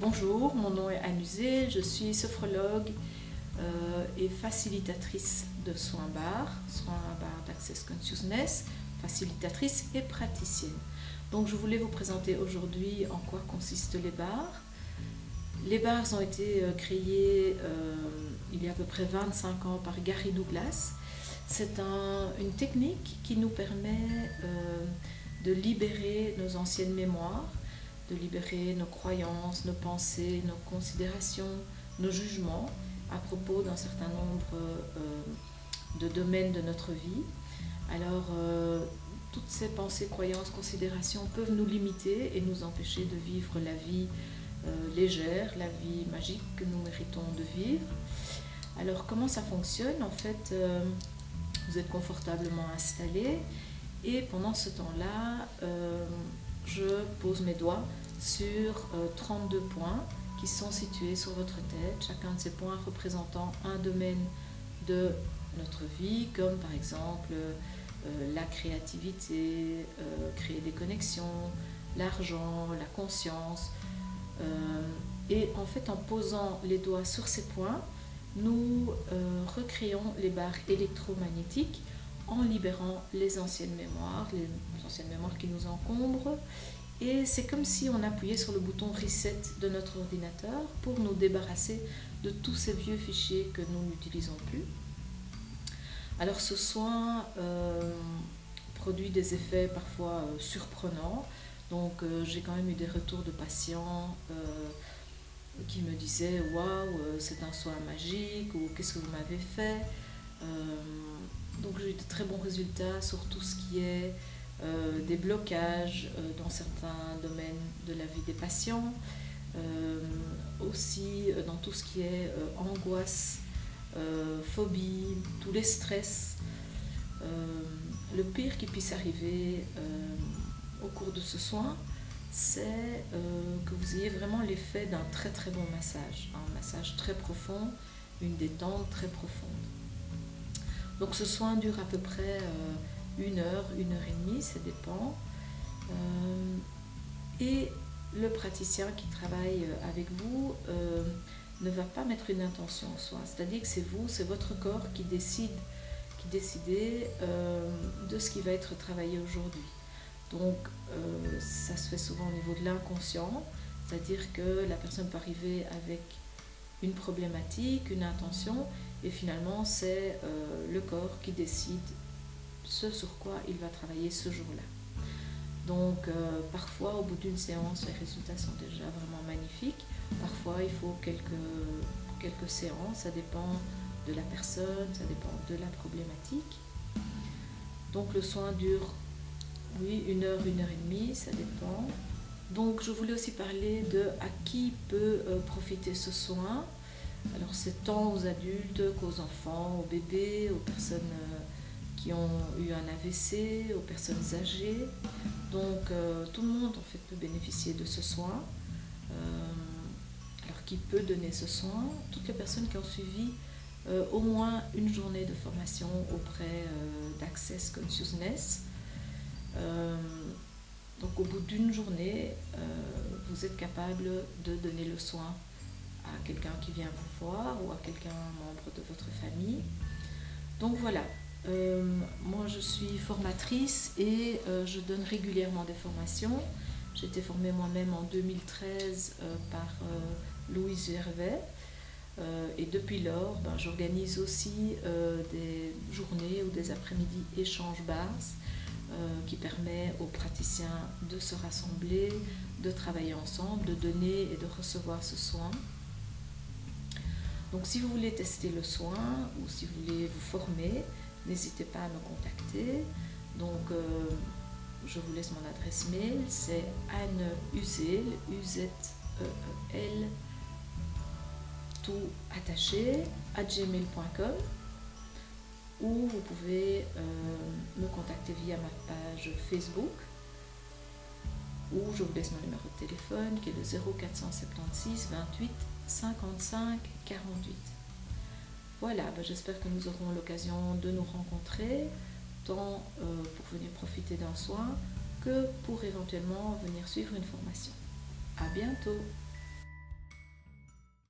Bonjour, mon nom est Anne Uzé, je suis sophrologue et facilitatrice de soins barres d'Access Consciousness, facilitatrice et praticienne. Donc je voulais vous présenter aujourd'hui en quoi consistent les barres. Les barres ont été créées il y a à peu près 25 ans par Gary Douglas. C'est une technique qui nous permet de libérer nos anciennes mémoires, de libérer nos croyances, nos pensées, nos considérations, nos jugements à propos d'un certain nombre de domaines de notre vie. Alors, toutes ces pensées, croyances, considérations peuvent nous limiter et nous empêcher de vivre la vie légère, la vie magique que nous méritons de vivre. Alors, comment ça fonctionne? En fait, vous êtes confortablement installé et pendant ce temps-là, je pose mes doigts sur 32 points qui sont situés sur votre tête, chacun de ces points représentant un domaine de notre vie, comme par exemple la créativité, créer des connexions, l'argent, la conscience. Et en fait, en posant les doigts sur ces points, nous recréons les barres électromagnétiques en libérant les anciennes mémoires qui nous encombrent. Et c'est comme si on appuyait sur le bouton reset de notre ordinateur pour nous débarrasser de tous ces vieux fichiers que nous n'utilisons plus. Alors ce soin produit des effets parfois surprenants. Donc j'ai quand même eu des retours de patients qui me disaient « Waouh, c'est un soin magique » ou « Qu'est-ce que vous m'avez fait ?» Donc j'ai eu de très bons résultats sur tout ce qui est des blocages dans certains domaines de la vie des patients, aussi dans tout ce qui est angoisse, phobie, tous les stress. Le pire qui puisse arriver au cours de ce soin, c'est que vous ayez vraiment l'effet d'un très très bon massage, un massage très profond, une détente très profonde. Donc ce soin dure à peu près 1 heure, 1 heure et demie, ça dépend. Et le praticien qui travaille avec vous ne va pas mettre une intention en soi. C'est-à-dire que c'est votre corps qui décide de ce qui va être travaillé aujourd'hui. Donc ça se fait souvent au niveau de l'inconscient, c'est-à-dire que la personne peut arriver avec une problématique, une intention, et finalement c'est le corps qui décide ce sur quoi il va travailler ce jour-là. Donc parfois au bout d'une séance, les résultats sont déjà vraiment magnifiques. Parfois il faut quelques séances, ça dépend de la personne, ça dépend de la problématique. Donc le soin dure, oui, 1 heure, 1 heure et demie, ça dépend. Donc je voulais aussi parler de à qui peut profiter ce soin. Alors c'est tant aux adultes qu'aux enfants, aux bébés, aux personnes qui ont eu un AVC, aux personnes âgées. Donc tout le monde en fait peut bénéficier de ce soin. Alors qui peut donner ce soin? Toutes les personnes qui ont suivi au moins une journée de formation auprès d'Access Consciousness. Donc au bout d'une journée, vous êtes capable de donner le soin à quelqu'un qui vient vous voir ou à quelqu'un membre de votre famille. Donc voilà, moi je suis formatrice et je donne régulièrement des formations. J'ai été formée moi-même en 2013 par Louise Gervais et depuis lors j'organise aussi des journées ou des après-midi échanges barres qui permet aux praticiens de se rassembler, de travailler ensemble, de donner et de recevoir ce soin. Donc si vous voulez tester le soin ou si vous voulez vous former, n'hésitez pas à me contacter. Donc je vous laisse mon adresse mail, c'est anneuzeel, U-Z-E-E-L, tout attaché, @gmail.com, ou vous pouvez me contacter via ma page Facebook, ou je vous laisse mon numéro de téléphone qui est le 0476 28 55 48. Voilà, j'espère que nous aurons l'occasion de nous rencontrer, tant pour venir profiter d'un soin que pour éventuellement venir suivre une formation. À bientôt!